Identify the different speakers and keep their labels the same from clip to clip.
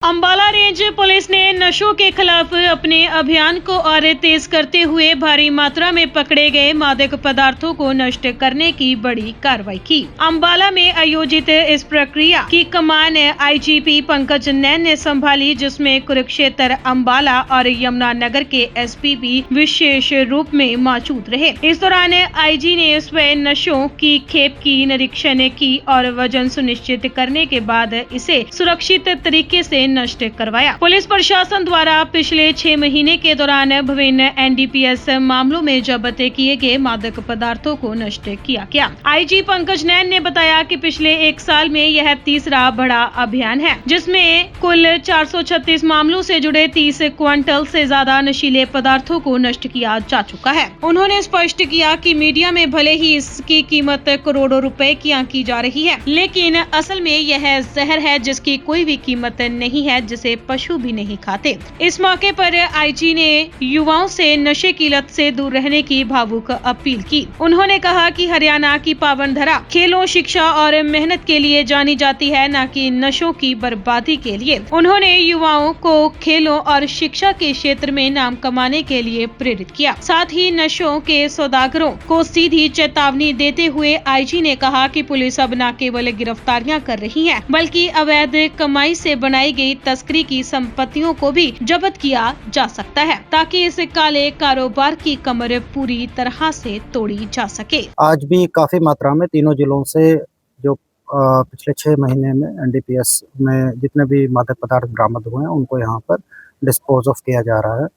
Speaker 1: Ambala range police ने नशों के खिलाफ अपने अभियान को और तेज करते हुए भारी मात्रा में पकड़े गए मादक पदार्थों को नष्ट करने की बड़ी कार्रवाई की। अंबाला में आयोजित इस प्रक्रिया की कमान आईजीपी पंकज नैन ने संभाली, जिसमें कुरुक्षेत्र, अंबाला और यमुनानगर के एसपी भी विशेष रूप में मौजूद रहे। इस दौरान आईजी ने स्वयं नशों की खेप की निरीक्षण की और वजन सुनिश्चित करने के बाद इसे सुरक्षित तरीके से नष्ट करवाया। पुलिस प्रशासन द्वारा पिछले 6 महीने के दौरान विभिन्न एनडीपीएस मामलों में जब्त किए गए मादक पदार्थों को नष्ट किया गया। आईजी पंकज नैन ने बताया कि पिछले 1 साल में यह तीसरा बड़ा अभियान है, जिसमें कुल 436 मामलों से जुड़े 30 क्विंटल से ज्यादा नशीले पदार्थों को नष्ट किया जा चुका है। उन्होंने स्पष्ट किया कि मीडिया में भले ही इसकी कीमत करोड़ों रुपए की आंकी जा रही है, लेकिन असल में यह जहर है जिसकी कोई भी कीमत नहीं है, जिसे पशु भी नहीं खाते। इस मौके पर आईजी ने युवाओं से नशे की लत से दूर रहने की भावुक अपील की। उन्होंने कहा कि हरियाणा की पावन धरा खेलों, शिक्षा और मेहनत के लिए जानी जाती है, न कि नशों की बर्बादी के लिए। उन्होंने युवाओं को खेलों और शिक्षा के क्षेत्र में नाम कमाने के लिए प्रेरित किया। साथ ही नशों के सौदागरों को सीधी चेतावनी देते हुए आईजी ने कहा कि पुलिस अब न केवल गिरफ्तारियां कर रही है, बल्कि अवैध कमाई से बनाई गई तस्करी की संपत्तियों को भी जब्त किया जा सकता है, ताकि इस काले कारोबार की कमर पूरी तरह से तोड़ी जा सके।
Speaker 2: आज भी काफी मात्रा में तीनों जिलों से जो पिछले 6 महीने में एनडीपीएस में जितने भी मादक पदार्थ बरामद हुए हैं उनको यहाँ पर डिस्पोज ऑफ किया जा रहा है।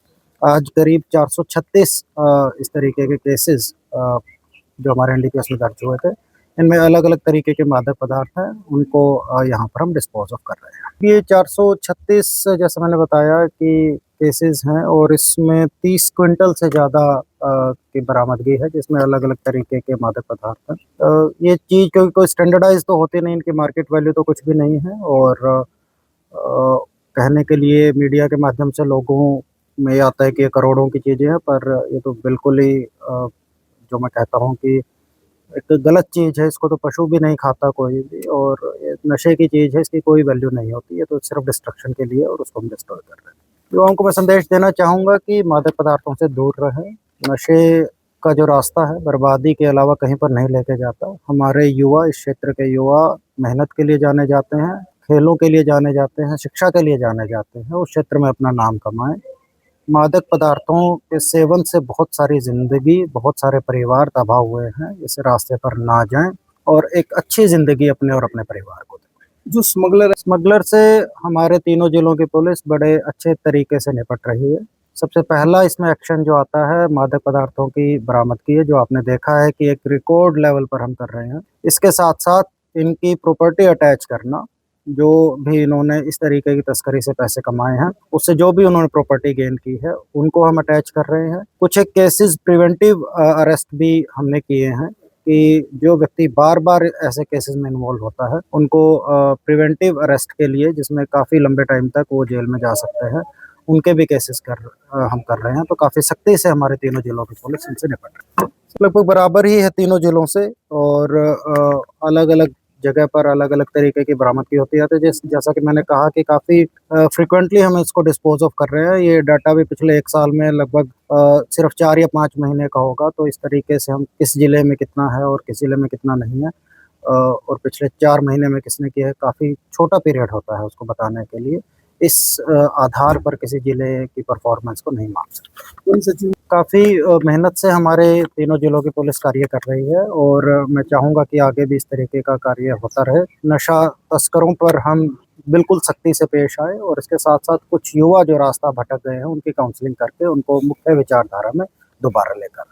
Speaker 2: आज करीब 436 इस तरीके के केसेस जो हमारे एनडीपीएस में दर्ज हुए थे, इनमें अलग अलग तरीके के मादक पदार्थ हैं, उनको यहाँ पर हम डिस्पोज ऑफ कर रहे हैं। ये 436 जैसे मैंने बताया कि केसेस हैं और इसमें 30 क्विंटल से ज़्यादा की बरामदगी है, जिसमें अलग अलग तरीके के मादक पदार्थ हैं। ये चीज़ क्योंकि कोई स्टैंडर्डाइज तो होती नहीं, इनकी मार्केट वैल्यू तो कुछ भी नहीं है और कहने के लिए मीडिया के माध्यम से लोगों में आता है कि ये करोड़ों की चीज़ें हैं, पर ये तो बिल्कुल ही जो मैं कहता हूँ कि एक गलत चीज़ है। इसको तो पशु भी नहीं खाता कोई भी, और ये नशे की चीज़ है, इसकी कोई वैल्यू नहीं होती है, तो सिर्फ डिस्ट्रक्शन के लिए और उसको हम डिस्ट्रॉय कर रहे हैं। युवाओं को मैं संदेश देना चाहूँगा कि मादक पदार्थों से दूर रहें। नशे का जो रास्ता है बर्बादी के अलावा कहीं पर नहीं लेके जाता। हमारे युवा, इस क्षेत्र के युवा मेहनत के लिए जाने जाते हैं, खेलों के लिए जाने जाते हैं, शिक्षा के लिए जाने जाते हैं, उस क्षेत्र में अपना नाम कमाएं। मादक पदार्थों के सेवन से बहुत सारी ज़िंदगी, बहुत सारे परिवार तबाह हुए हैं। इस रास्ते पर ना जाएं और एक अच्छी ज़िंदगी अपने और अपने परिवार को दें। जो स्मगलर से हमारे तीनों जिलों की पुलिस बड़े अच्छे तरीके से निपट रही है। सबसे पहला इसमें एक्शन जो आता है मादक पदार्थों की बरामदगी है, जो आपने देखा है कि एक रिकॉर्ड लेवल पर हम कर रहे हैं। इसके साथ साथ इनकी प्रॉपर्टी अटैच करना, जो भी इन्होंने इस तरीके की तस्करी से पैसे कमाए हैं, उससे जो भी उन्होंने प्रॉपर्टी गेन की है, उनको हम अटैच कर रहे हैं। कुछ एक केसेस प्रिवेंटिव अरेस्ट भी हमने किए हैं कि जो व्यक्ति बार बार ऐसे केसेस में इन्वॉल्व होता है, उनको प्रिवेंटिव अरेस्ट के लिए, जिसमें काफ़ी लंबे टाइम तक वो जेल में जा सकते हैं, उनके भी केसेस हम कर रहे हैं। तो काफ़ी सख्ती से हमारे तीनों जिलों की पुलिस इनसे निपट रही है। लगभग बराबर ही है तीनों जिलों से, और अलग अलग जगह पर अलग अलग तरीके की बरामदगी होती है। तो जैसा कि मैंने कहा कि काफ़ी फ्रिक्वेंटली हम इसको डिस्पोज ऑफ कर रहे हैं। ये डाटा भी पिछले 1 साल में लगभग सिर्फ 4 या 5 महीने का होगा। तो इस तरीके से हम किस ज़िले में कितना है और किस ज़िले में कितना नहीं है, और पिछले 4 महीने में किसने किया है, काफ़ी छोटा पीरियड होता है उसको बताने के लिए। इस आधार पर किसी ज़िले की परफॉर्मेंस को नहीं मान सकते। काफ़ी मेहनत से हमारे तीनों जिलों की पुलिस कार्य कर रही है, और मैं चाहूँगा कि आगे भी इस तरीके का कार्य होता रहे। नशा तस्करों पर हम बिल्कुल सख्ती से पेश आए, और इसके साथ साथ कुछ युवा जो रास्ता भटक गए हैं, उनकी काउंसलिंग करके उनको मुख्य विचारधारा में दोबारा लेकर आए।